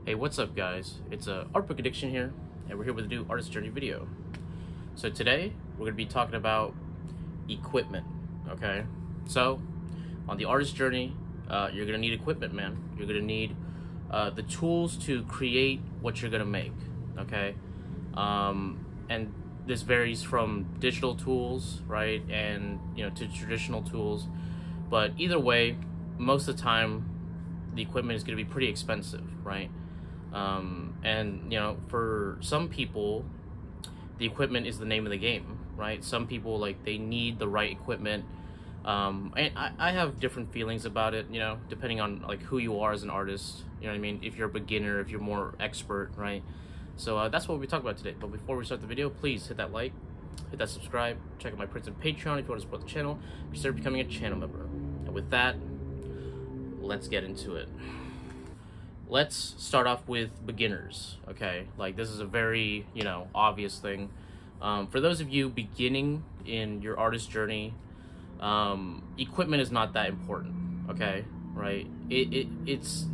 Hey, what's up guys? It's Art Book Addiction here, and we're here with a new artist journey video. So today, we're going to be talking about equipment, okay? So, on the artist journey, you're going to need equipment, man. You're going to need the tools to create what you're going to make, okay? And this varies from digital tools, right, and, to traditional tools. But either way, most of the time, the equipment is going to be pretty expensive, right? And for some people, the equipment is the name of the game, right? Some people, they need the right equipment. And I have different feelings about it, depending on who you are as an artist. You know what I mean? If you're a beginner, if you're more expert, right? So that's what we talk about today. But before we start the video, please hit that like, hit that subscribe, check out my prints and Patreon if you want to support the channel. Consider becoming a channel member. And with that, let's get into it. Let's start off with beginners, okay? This is a very, obvious thing. For those of you beginning in your artist journey, equipment is not that important, okay? Right? It's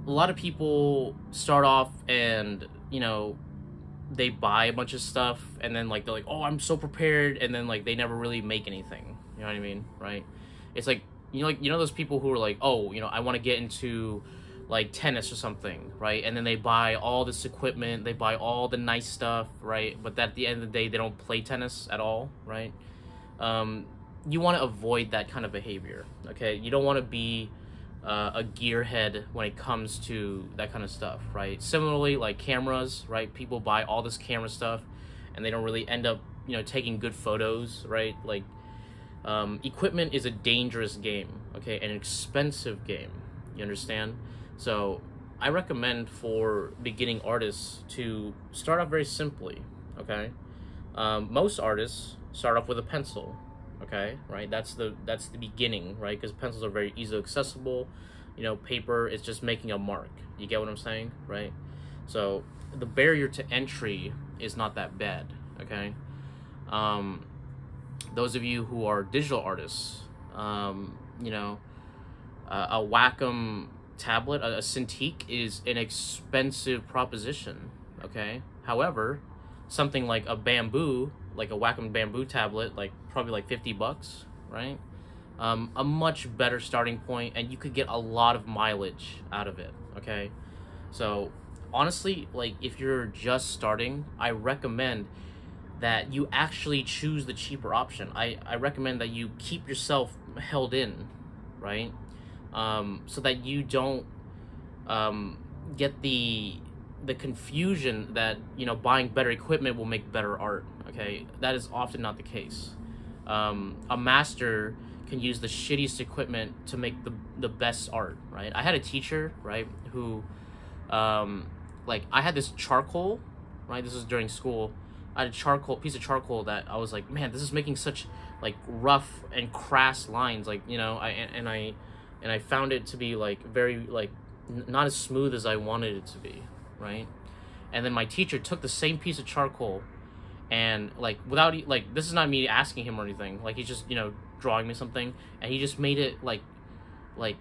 a lot of people start off and, they buy a bunch of stuff and then they're like, oh, I'm so prepared, and then they never really make anything. You know what I mean? Right? It's those people who are like, oh, I want to get into tennis or something, right? And then they buy all this equipment, they buy all the nice stuff, right? But at the end of the day, they don't play tennis at all, right? You want to avoid that kind of behavior, okay? You don't want to be a gearhead when it comes to that kind of stuff, right? Similarly, cameras, right? People buy all this camera stuff and they don't really end up, taking good photos, right? Equipment is a dangerous game, okay? An expensive game, you understand? So I recommend for beginning artists to start off very simply, okay? Most artists start off with a pencil, okay? Right? That's the beginning, right? Because pencils are very easily accessible. Paper is just making a mark. You get what I'm saying, right? So the barrier to entry is not that bad, okay? Those of you who are digital artists, a Wacom tablet, a Cintiq, is an expensive proposition, okay? However, something like a bamboo, like a Wacom bamboo tablet, probably $50, right? A much better starting point, and you could get a lot of mileage out of it, okay? So honestly, if you're just starting, I recommend that you actually choose the cheaper option. I recommend that you keep yourself held in, right? So that you don't get the confusion that buying better equipment will make better art, okay? That is often not the case. A master can use the shittiest equipment to make the best art, right? I had a teacher, right, who I had this charcoal, right? This was during school. I had a piece of charcoal that I was like, man, this is making such rough and crass lines, I found it to be very not as smooth as I wanted it to be, right? And then my teacher took the same piece of charcoal and without this is not me asking him or anything, he's just drawing me something, and he just made it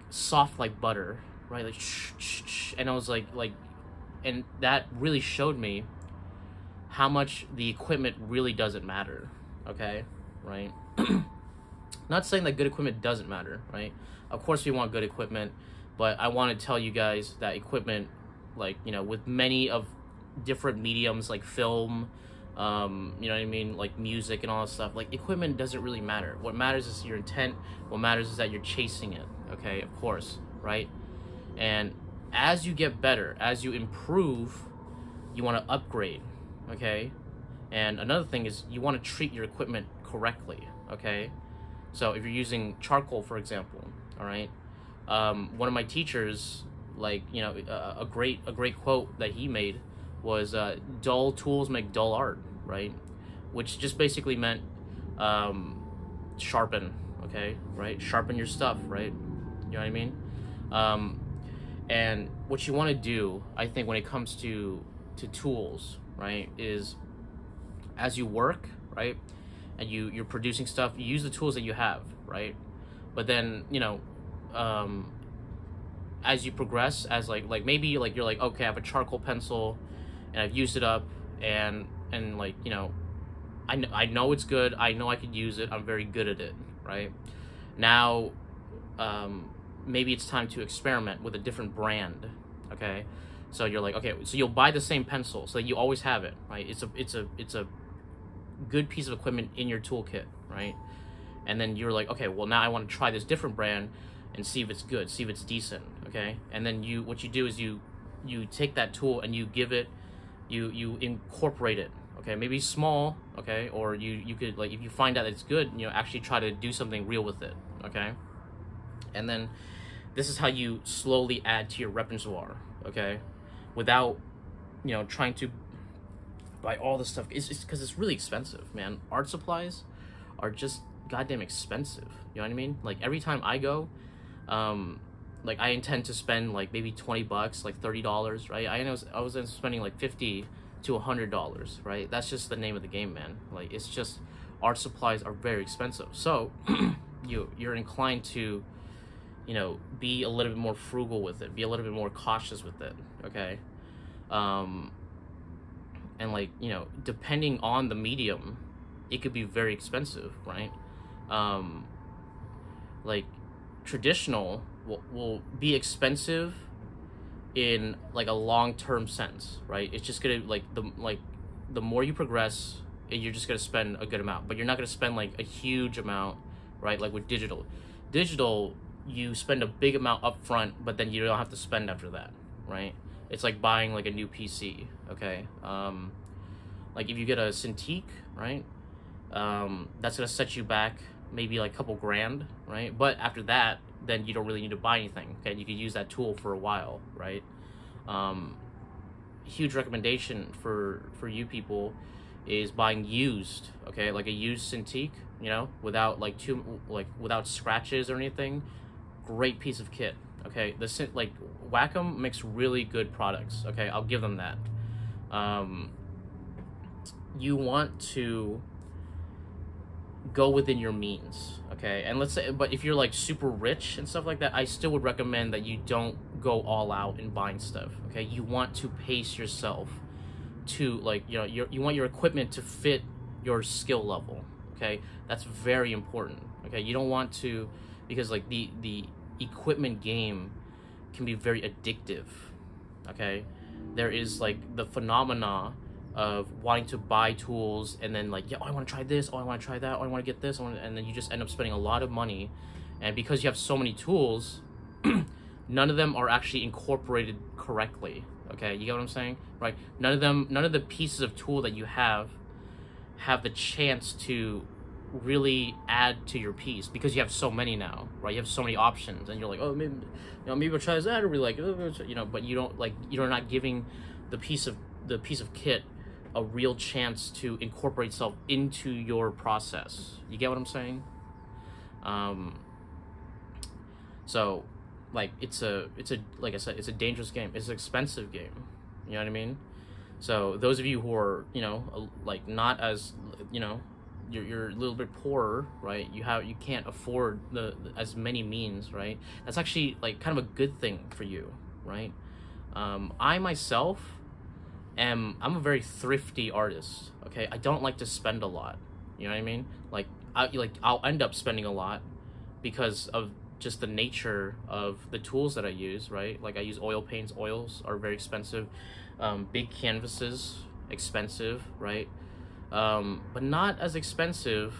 soft like butter, right? And I was and that really showed me how much the equipment really doesn't matter, okay? Right? Not saying that good equipment doesn't matter, right? Of course we want good equipment, but I want to tell you guys that equipment, with many of different mediums like film, you know what I mean, music and all that stuff, equipment doesn't really matter. What matters is your intent. What matters is that you're chasing it, okay? Of course, right? And as you get better, as you improve, you want to upgrade, okay? And another thing is you want to treat your equipment correctly, okay? So if you're using charcoal, for example, all right, one of my teachers, a great quote that he made was, dull tools make dull art, right? Which just basically meant sharpen, okay, right? Sharpen your stuff, right? You know what I mean? And what you want to do, I think, when it comes to tools, right, is as you work, right, and you're producing stuff, you use the tools that you have, right? But then, as you progress, as maybe like you're like, okay, I have a charcoal pencil and I've used it up, and like, you know, I know it's good, I know I could use it, I'm very good at it, right? Now maybe it's time to experiment with a different brand. Okay, so you're like, okay, so you'll buy the same pencil so that you always have it, right? It's a good piece of equipment in your toolkit, right? And then you're like, okay, well, now I want to try this different brand and see if it's good, see if it's decent. Okay, and then what you do is you take that tool and you give it, you incorporate it. Okay, maybe small. Okay, or you could, like, if you find out it's good, you know, actually try to do something real with it. Okay, and then this is how you slowly add to your repertoire. Okay, without, you know, trying to buy all this stuff. It's because it's really expensive, man. Art supplies are just goddamn expensive. You know what I mean? Like, every time I go, like, I intend to spend like maybe $20, like $30, right? I was spending like $50 to $100, right? That's just the name of the game, man. Like, it's just, art supplies are very expensive. So you're inclined to, you know, be a little bit more frugal with it, be a little bit more cautious with it. Okay, and, like, you know, depending on the medium, it could be very expensive, right? Like, traditional will be expensive in like a long-term sense, right? It's just gonna, like, the more you progress, you're just gonna spend a good amount, but you're not gonna spend like a huge amount, right? Like with digital, you spend a big amount up front, but then you don't have to spend after that, right? It's like buying like a new PC. Okay, like if you get a Cintiq, right, that's gonna set you back maybe like a couple grand, right? But after that, then you don't really need to buy anything. Okay, you can use that tool for a while, right? Huge recommendation for you people is buying used. Okay, like a used Cintiq, you know, without without scratches or anything. Great piece of kit. Okay, like Wacom makes really good products. Okay, I'll give them that. You want to go within your means. Okay, and let's say, but if you're like super rich and stuff like that, I still would recommend that you don't go all out in buying stuff. Okay, you want to pace yourself to, like, you know, you want your equipment to fit your skill level. Okay, that's very important. Okay, you don't want to, because like the equipment game can be very addictive. Okay, there is like the phenomena of wanting to buy tools and then like, yeah, oh, I want to try this, oh, I want to try that, oh, I want to get this, and then you just end up spending a lot of money. And because you have so many tools, none of them are actually incorporated correctly. Okay, you get what I'm saying, right? None of the pieces of tool that you have the chance to really add to your piece, because you have so many now, right? You have so many options, and you're like, oh, maybe, you know, maybe I'll try this, that, or be like, you know, but you don't, like, you're not giving the piece of kit a real chance to incorporate itself into your process. You get what I'm saying? So, like, it's a like I said, it's a dangerous game. It's an expensive game. You know what I mean? So those of you who are, you know, like, not as, you know, you're a little bit poorer, right? You can't afford as many means, right? That's actually like kind of a good thing for you, right? I myself I'm a very thrifty artist. Okay, I don't like to spend a lot. You know what I mean? Like I'll end up spending a lot because of just the nature of the tools that I use, right? Like I use oil paints. Oils are very expensive. Big canvases, expensive, right? But not as expensive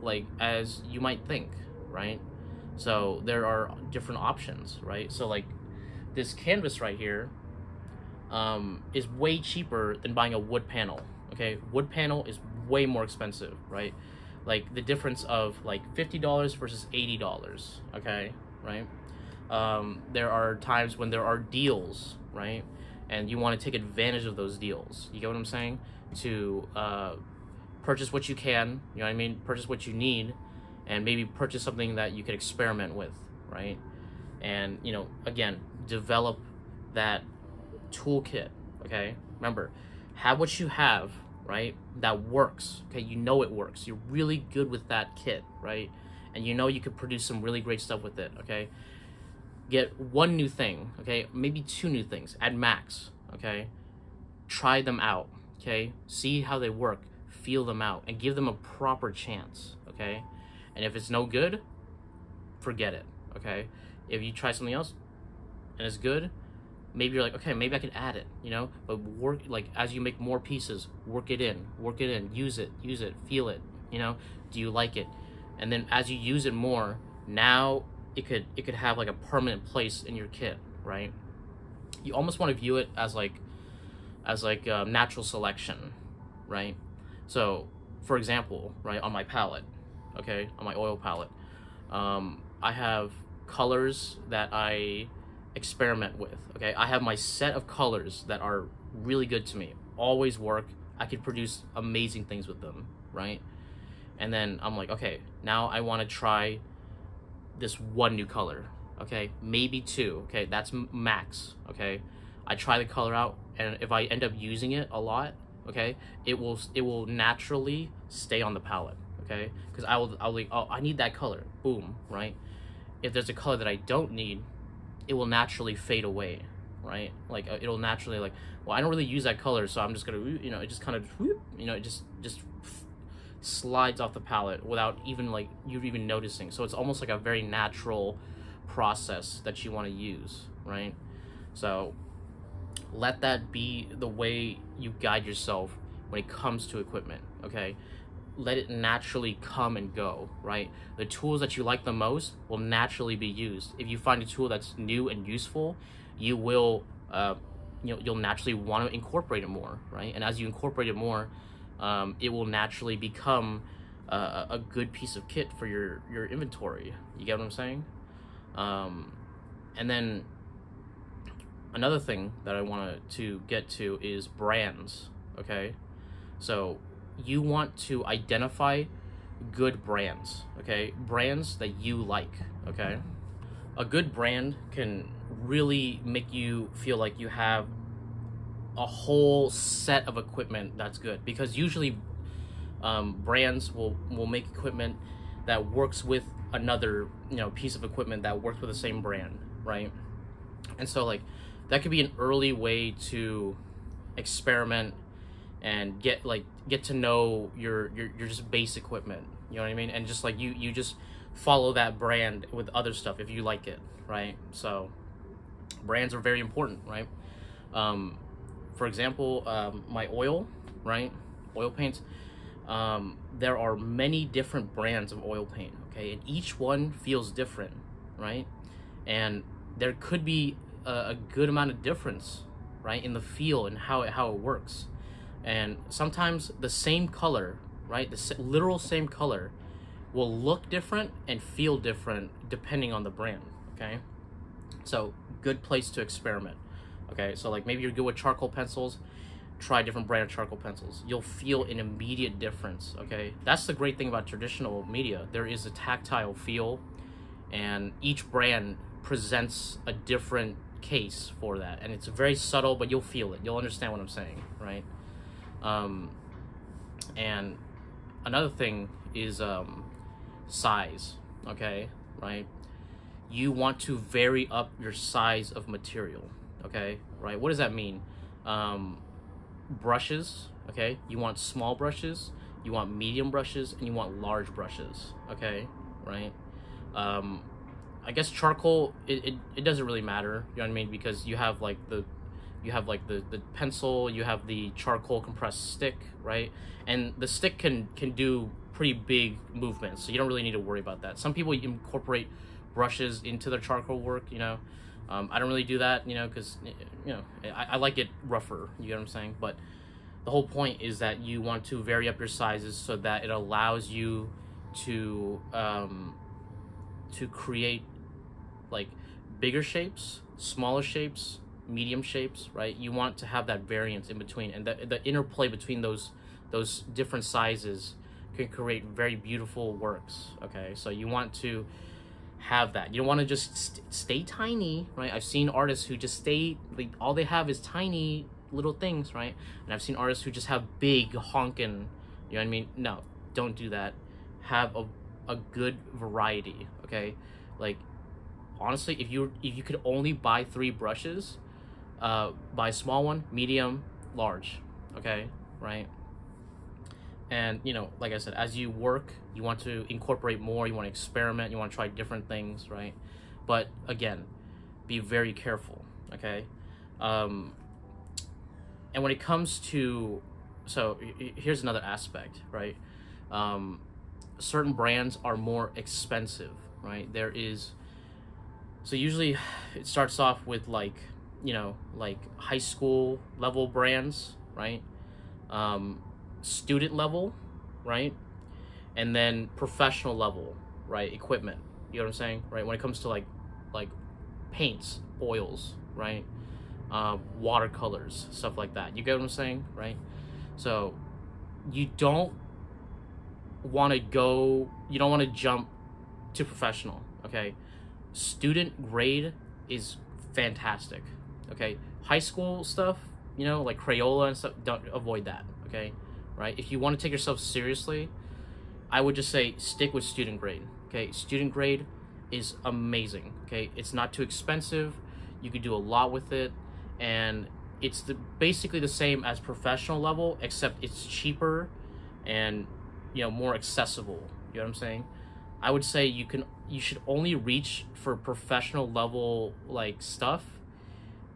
like as you might think, right? So there are different options, right? So like this canvas right here is way cheaper than buying a wood panel. Okay, wood panel is way more expensive, right? Like the difference of like $50 versus $80. Okay, right? There are times when there are deals, right? And you want to take advantage of those deals. You get what I'm saying? To purchase what you can, you know what I mean? Purchase what you need, and maybe purchase something that you can experiment with, right? And, you know, again, develop that toolkit. Okay, remember, have what you have, right, that works. Okay, you know it works, you're really good with that kit, right? And you know you could produce some really great stuff with it. Okay, get one new thing, okay? Maybe two new things at max, okay? Try them out, okay? See how they work, feel them out, and give them a proper chance, okay? And if it's no good, forget it, okay? If you try something else and it's good, maybe you're like, okay, maybe I could add it, you know? But work, like, as you make more pieces, work it in, use it, feel it, you know? Do you like it? And then as you use it more, now it could have like a permanent place in your kit, right? You almost want to view it as like natural selection, right? So, for example, right, on my palette, okay, on my oil palette, I have colors that I experiment with, okay? I have my set of colors that are really good to me, always work. I could produce amazing things with them, right? And then I'm like, okay, now I want to try this one new color, okay? Maybe two, okay? That's max, okay? I try the color out, and if I end up using it a lot, okay, it will naturally stay on the palette, okay? Because I'll like, oh, I need that color, boom, right? If there's a color that I don't need, it will naturally fade away, right? Like it'll naturally like, well, I don't really use that color, so I'm just gonna, you know, it just kind of, you know, it just slides off the palette without even like you even noticing. So it's almost like a very natural process that you want to use, right? So let that be the way you guide yourself when it comes to equipment, okay? Let it naturally come and go, right? The tools that you like the most will naturally be used. If you find a tool that's new and useful, you will you'll naturally want to incorporate it more, right? And as you incorporate it more, it will naturally become a good piece of kit for your inventory. You get what I'm saying? And then another thing that I wanted to get to is brands, okay? So you want to identify good brands, okay? Brands that you like, okay? A good brand can really make you feel like you have a whole set of equipment that's good, because usually brands will make equipment that works with another, you know, piece of equipment that works with the same brand, right? And so like that could be an early way to experiment and get to know your just base equipment, you know what I mean? And just like you just follow that brand with other stuff if you like it, right? So brands are very important, right? For example, my oil, right? Oil paints. There are many different brands of oil paint, okay? And each one feels different, right? And there could be a good amount of difference, right, in the feel and how it works. And sometimes the same color, right, the literal same color will look different and feel different depending on the brand, okay? So good place to experiment, okay? So like maybe you're good with charcoal pencils, try a different brand of charcoal pencils. You'll feel an immediate difference, okay? That's the great thing about traditional media. There is a tactile feel, and each brand presents a different case for that, and it's very subtle, but you'll feel it. You'll understand what I'm saying, right? And another thing is size, okay, right? You want to vary up your size of material, okay, right? What does that mean? Brushes, okay? You want small brushes, you want medium brushes, and you want large brushes, okay, right? I guess charcoal, it doesn't really matter, you know what I mean? Because you have like the pencil, you have the charcoal compressed stick, right? And the stick can do pretty big movements, so you don't really need to worry about that. Some people incorporate brushes into their charcoal work, you know. I don't really do that, you know, because, you know, I like it rougher, you get what I'm saying? But the whole point is that you want to vary up your sizes so that it allows you to create like bigger shapes, smaller shapes, medium shapes, right? You want to have that variance in between, and the interplay between those different sizes can create very beautiful works, okay? So you want to have that. You don't want to just stay tiny, right? I've seen artists who just stay, like, all they have is tiny little things, right? And I've seen artists who just have big honking, you know what I mean? No, don't do that. Have a good variety, okay? Like, honestly, if you could only buy 3 brushes, buy a small one, medium, large, okay, right? And, you know, like I said, as you work, you want to incorporate more, you want to experiment, you want to try different things, right? But again, be very careful, okay? And when it comes to, so here's another aspect, right? Certain brands are more expensive, right? So usually it starts off with like, you know, like high school level brands, right? Student level, right? And then professional level, right? Equipment, you know what I'm saying, right? When it comes to like paints, oils, right? Watercolors, stuff like that. You get what I'm saying, right? So you don't want to jump to professional, okay? Student grade is fantastic, okay? High school stuff, you know, like Crayola and stuff, don't avoid that, okay? Right? If you want to take yourself seriously, I would just say stick with student grade, okay? Student grade is amazing, okay? It's not too expensive. You could do a lot with it, and it's basically the same as professional level, except it's cheaper and, you know, more accessible. You know what I'm saying? I would say you should only reach for professional level like stuff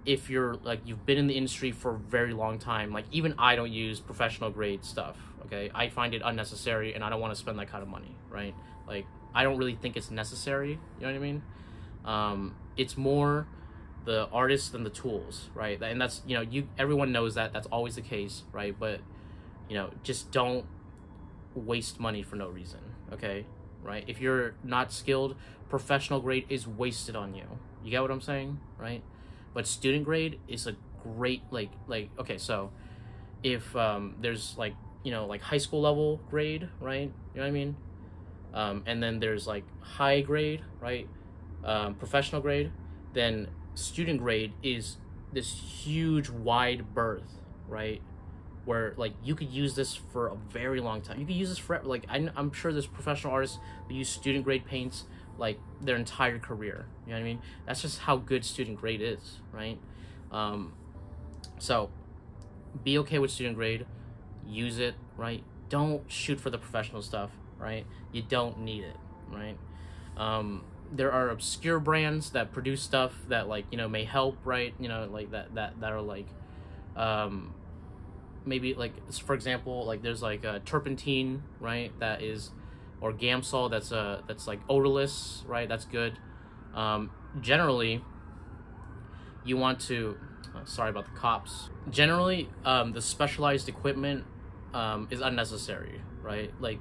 if you're like you've been in the industry for a very long time. Like even I don't use professional grade stuff, okay? I find it unnecessary and I don't want to spend that kind of money, right? Like I don't really think it's necessary, you know what I mean? It's more the artist than the tools, right? And that's, you know, everyone knows that, that's always the case, right? But, you know, just don't waste money for no reason, okay? Right? If you're not skilled, professional grade is wasted on you. You get what I'm saying, right? But student grade is a great, like okay, so if there's like, you know, like high school level grade, right? You know what I mean? And then there's like high grade, right? Professional grade. Then student grade is this huge wide berth, right? Where like you could use this for a very long time. You could use this for like I'm sure there's professional artists who use student grade paints like their entire career. You know what I mean? That's just how good student grade is, right? So be okay with student grade, use it, right? Don't shoot for the professional stuff, right? You don't need it, right? There are obscure brands that produce stuff that like, you know, may help, right? You know, like that are like maybe like, for example, like there's like a turpentine, right? That is, or Gamsol, that's like odorless, right? That's good. Generally, you want to, sorry about the cops. Generally, the specialized equipment is unnecessary, right? Like,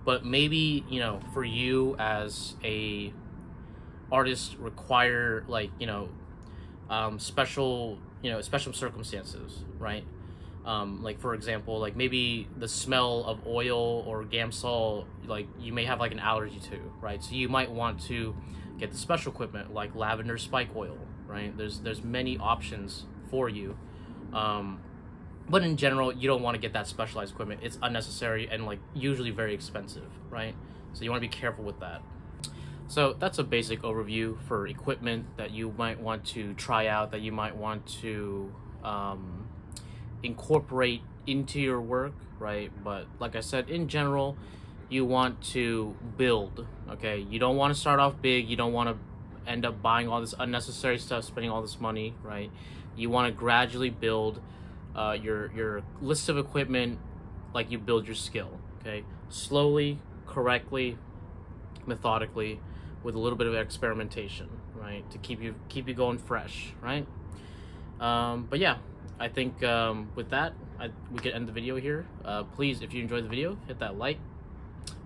but maybe, you know, for you as a artist require like, you know, special circumstances, right? Like for example, like maybe the smell of oil or Gamsol, like you may have like an allergy to, right? So you might want to get the special equipment like lavender spike oil, right? There's many options for you. But in general, you don't want to get that specialized equipment. It's unnecessary and like usually very expensive, right? So you want to be careful with that. So that's a basic overview for equipment that you might want to try out, that you might want to incorporate into your work, right? But like I said, in general, you want to build, okay? You don't want to start off big. You don't want to end up buying all this unnecessary stuff, spending all this money, right? You want to gradually build your list of equipment like you build your skill, okay? Slowly, correctly, methodically, with a little bit of experimentation, right? To keep you going fresh, right? But yeah, I think with that, we could end the video here. Please, if you enjoyed the video, hit that like,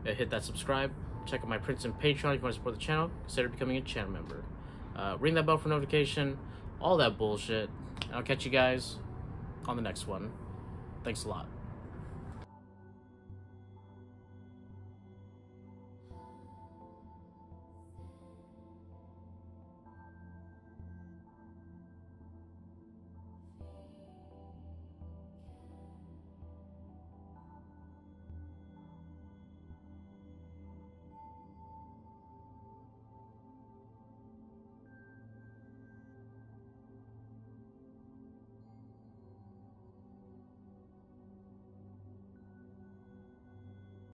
hit that subscribe, check out my Prince and Patreon if you want to support the channel, consider becoming a channel member. Ring that bell for notification, all that bullshit. I'll catch you guys on the next one. Thanks a lot.